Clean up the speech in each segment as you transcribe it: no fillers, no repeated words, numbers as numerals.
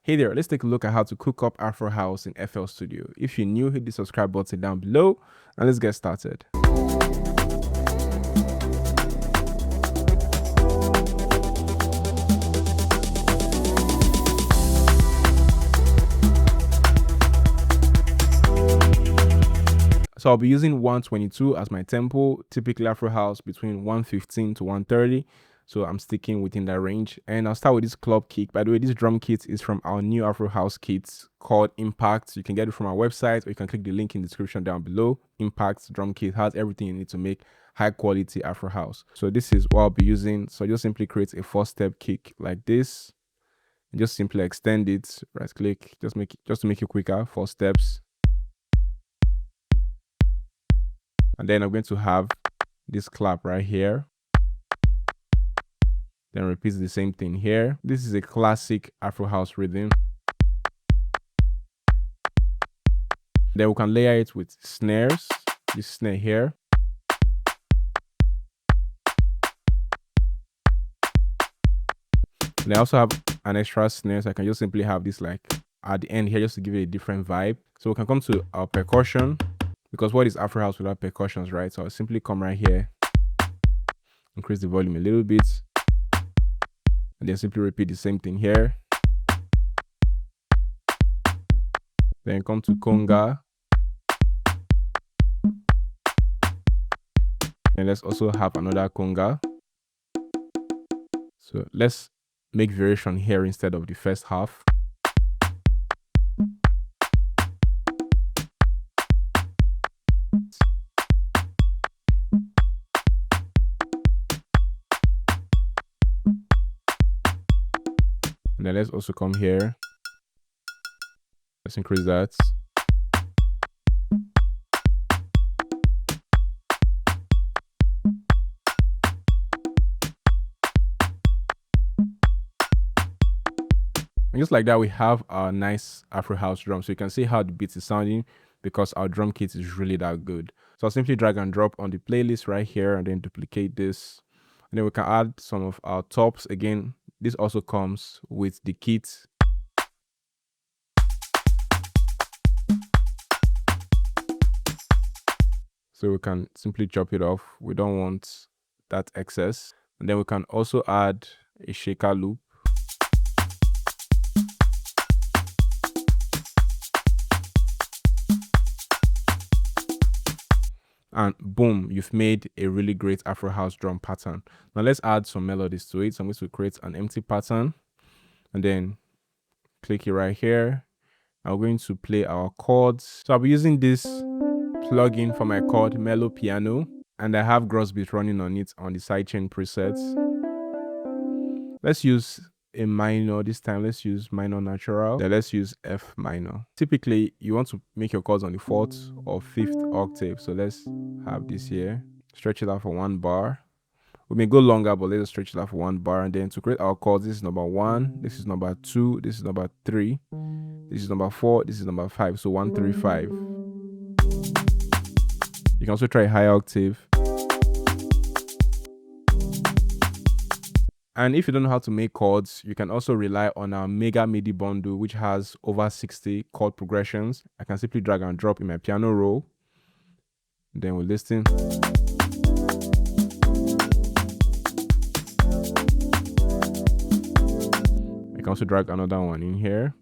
Hey there, let's take a look at how to cook up Afrohouse in FL Studio. If you're new, hit the subscribe button down below and let's get started. So I'll be using 122 as my tempo, typically Afrohouse between 115 to 130. So I'm sticking within that range. And I'll start with this club kick. By the way, this drum kit is from our new Afrohouse kit called Impact. You can get it from our website or you can click the link in the description down below. Impact drum kit has everything you need to make high quality Afrohouse. So this is what I'll be using. So just simply create a 4-step kick like this. And just simply extend it, right click, just to make it quicker, 4 steps. And then I'm going to have this clap right here. Then repeat the same thing here. This is a classic Afrohouse rhythm. Then we can layer it with snares. This snare here. And I also have an extra snare, so I can just simply have this like at the end here just to give it a different vibe. So we can come to our percussion, because what is Afrohouse without percussions, right? So I'll simply come right here, increase the volume a little bit, and then simply repeat the same thing here. Then come to conga. And let's also have another conga. So let's make variation here instead of the first half. And then let's also come here. Let's increase that. And just like that, we have our nice Afrohouse drum. So you can see how the beat is sounding because our drum kit is really that good. So I'll simply drag and drop on the playlist right here and then duplicate this. And then we can add some of our tops. Again, this also comes with the kit. So we can simply chop it off. We don't want that excess. And then we can also add a shaker loop. And boom, you've made a really great Afrohouse drum pattern. Now let's add some melodies to it. So I'm going to create an empty pattern and then click it right here. I'm going to play our chords. So I'll be using this plugin for my chord Mellow Piano, and I have Grossbeat running on it on the sidechain presets. Let's use a minor this time. Let's use minor natural. Then let's use F minor. Typically you want to make your chords on the 4th or 5th octave. So let's have this here, stretch it out for 1 bar. We may go longer, but let's stretch it out for 1 bar. And then to create our chords, this is number 1, this is number 2, this is number 3, this is number 4, this is number 5. So 1, 3, 5. You can also try a high octave. And if you don't know how to make chords, you can also rely on our Mega MIDI bundle, which has over 60 chord progressions. I can simply drag and drop in my piano roll. Then we'll listen. I can also drag another one in here.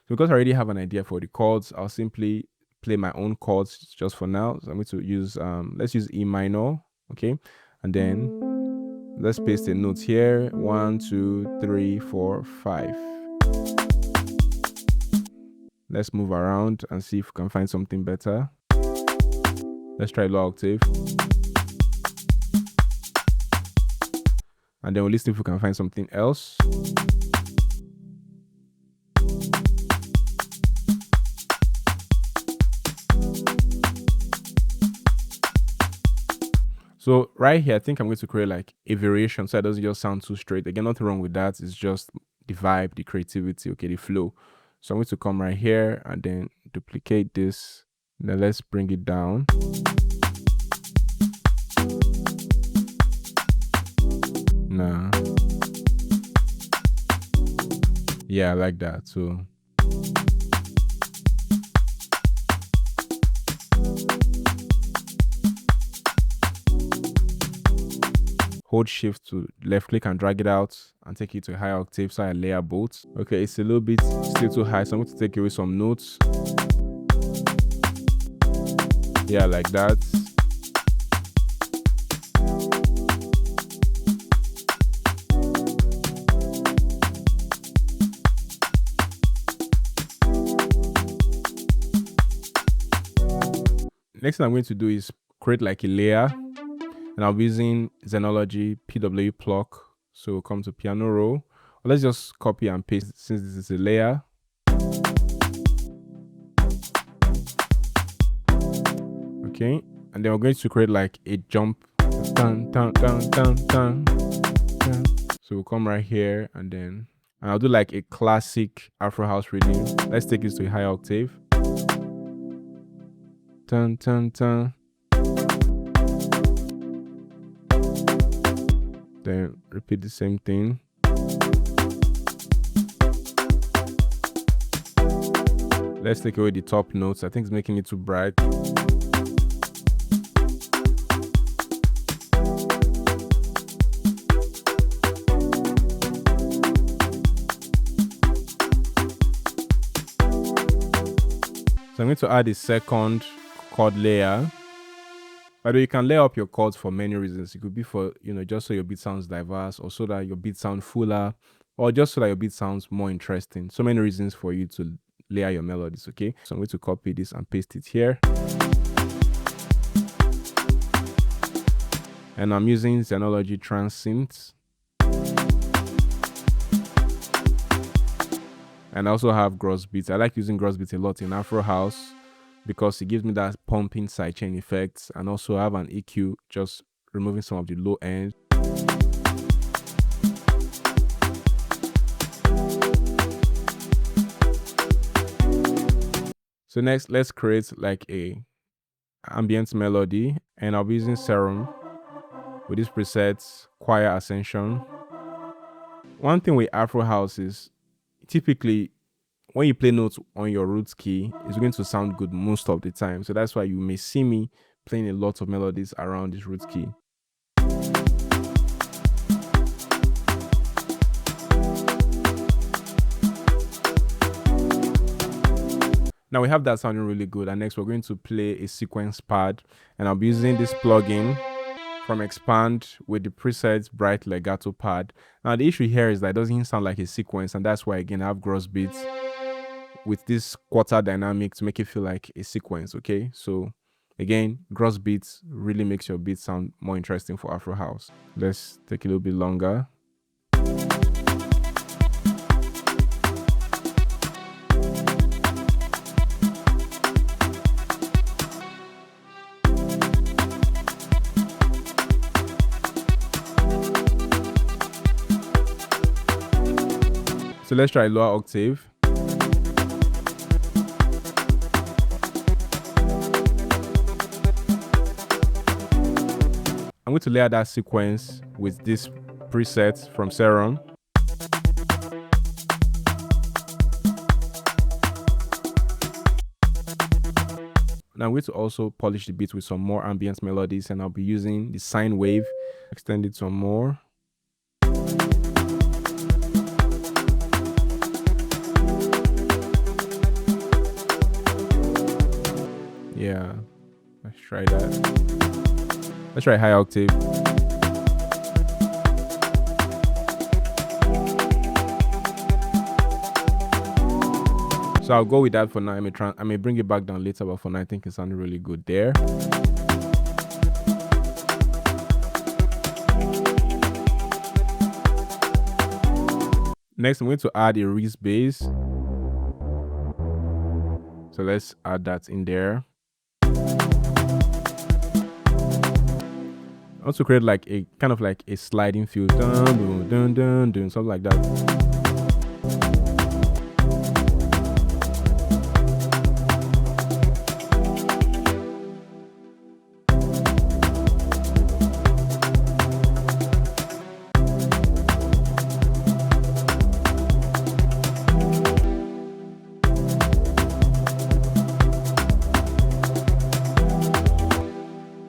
Because I already have an idea for the chords, I'll simply play my own chords just for now. So I'm going to use, let's use E minor, okay? And then let's paste the notes here. 1, 2, 3, 4, 5. Let's move around and see if we can find something better. Let's try low octave. And then we'll listen if we can find something else. So right here, I think I'm going to create like a variation so it doesn't just sound too straight. Again, nothing wrong with that. It's just the vibe, the creativity, okay, the flow. So I'm going to come right here and then duplicate this. Then let's bring it down. Yeah, I like that. So hold shift to left click and drag it out and take it to a higher octave so I layer both. Okay, it's a little bit still too high, so I'm going to take away some notes. Yeah, like that. Next thing I'm going to do is create like a layer, and I'll be using Xenology PW Pluck. So come to piano roll. Let's just copy and paste since this is a layer. Okay, and then we're going to create like a jump. Dun, dun, dun, dun, dun, dun. So we'll come right here and I'll do like a classic Afro house rhythm. Let's take this to a higher octave. Dun, dun, dun. Then repeat the same thing. Let's take away the top notes. I think it's making it too bright. So I'm going to add a second chord layer. By the way, you can layer up your chords for many reasons. It could be for, just so your beat sounds diverse, or so that your beat sounds fuller, or just so that your beat sounds more interesting. So many reasons for you to layer your melodies, okay? So I'm going to copy this and paste it here. And I'm using Xenology Transynth. And I also have gross beats. I like using gross beats a lot in Afro house because it gives me that pumping sidechain effects, and also I have an EQ just removing some of the low end. So next, let's create like a ambient melody, and I'll be using Serum with this preset Choir Ascension. One thing with Afro house is typically when you play notes on your root key, it's going to sound good most of the time. So that's why you may see me playing a lot of melodies around this root key. Now we have that sounding really good, and next we're going to play a sequence pad, and I'll be using this plugin from Expand with the presets Bright Legato Pad. Now the issue here is that it doesn't sound like a sequence, and that's why again I have gross beats with this quarter dynamic to make it feel like a sequence. Okay, so again, gross beats really makes your beat sound more interesting for Afro house. Let's take a little bit longer. So let's try lower octave. I'm going to layer that sequence with this preset from Serum. Now I'm going to also polish the beat with some more ambient melodies, and I'll be using the sine wave. Extend it some more. Yeah, let's try that. Let's try high octave. So I'll go with that for now. I may bring it back down later, but for now I think it sounded really good there. Next, I'm going to add a Reese bass. So let's add that in there. Also create like a kind of like a sliding feel, dun, dun, dun, dun, dun, something like that.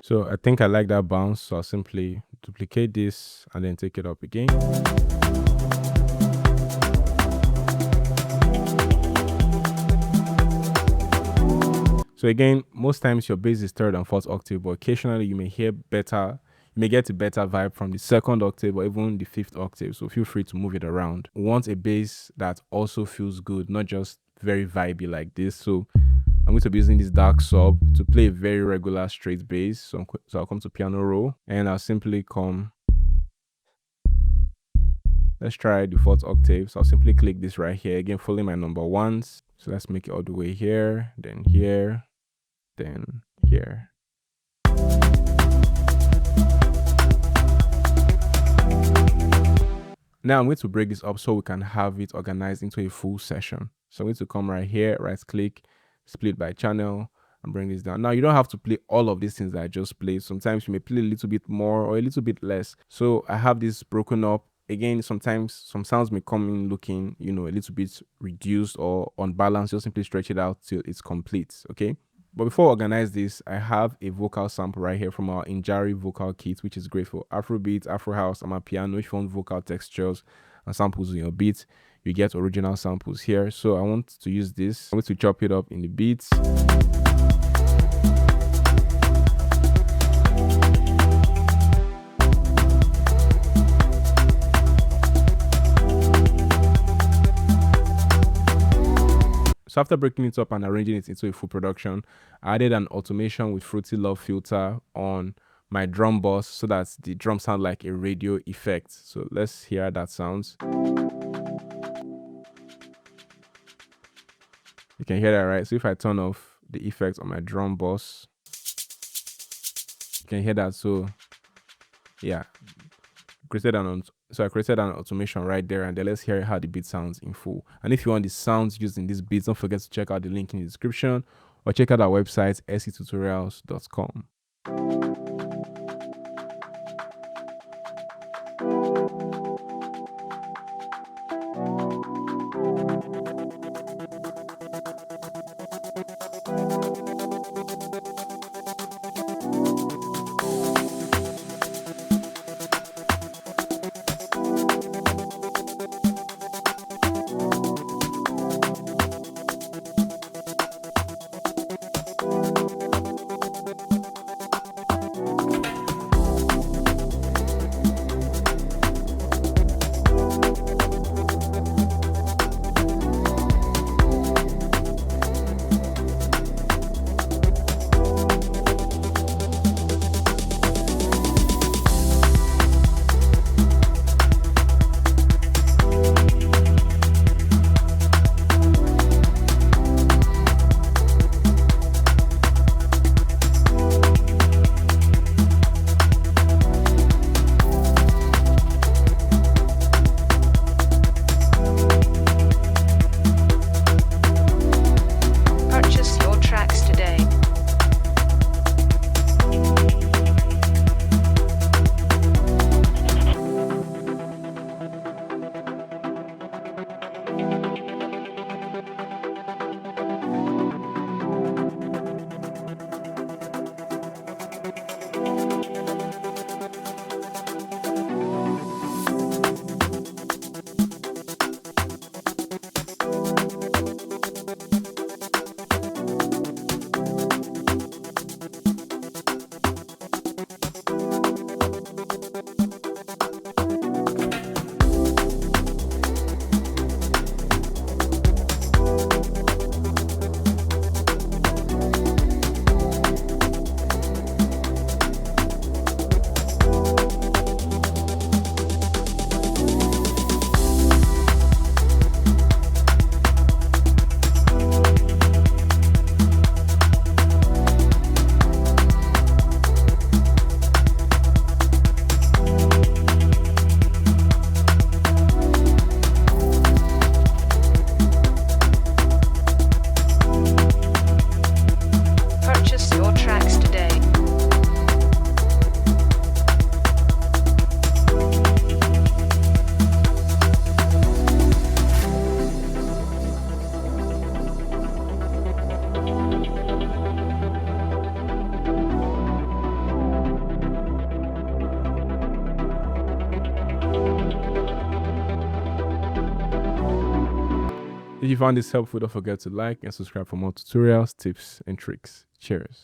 So I think I like that bounce, so I'll simply duplicate this and then take it up again. So again, most times your bass is third and fourth octave, but occasionally you may hear better, you may get a better vibe from the second octave or even the fifth octave. So feel free to move it around. We want a bass that also feels good, not just very vibey like this. So I'm going to be using this dark sub to play a very regular straight bass. So I'll come to piano roll and I'll simply come. Let's try the fourth octave. So I'll simply click this right here, again following my number ones. So let's make it all the way here, then here, then here. Now I'm going to break this up so we can have it organized into a full session. So I'm going to come right here, right click, split by channel, and bring this down. Now you don't have to play all of these things that I just played. Sometimes you may play a little bit more or a little bit less. So I have this broken up. Again, sometimes some sounds may come in looking, a little bit reduced or unbalanced. Just simply stretch it out till it's complete, okay? But before I organize this, I have a vocal sample right here from our Injari vocal kit, which is great for Afrobeat, Afrohouse, and my piano. If you want vocal textures and samples in your beats, you get original samples here. So I want to use this. I'm going to chop it up in the beats. So after breaking it up and arranging it into a full production, I added an automation with Fruity Love filter on my drum boss so that the drum sound like a radio effect. So let's hear how that sounds. You can hear that, right? So if I turn off the effect on my drum boss, you can hear that. So yeah, I created an automation right there, and then let's hear how the beat sounds in full. And if you want the sounds used in these beats, don't forget to check out the link in the description or check out our website, sctutorials.com. If you found this helpful, don't forget to like and subscribe for more tutorials, tips, and tricks. Cheers.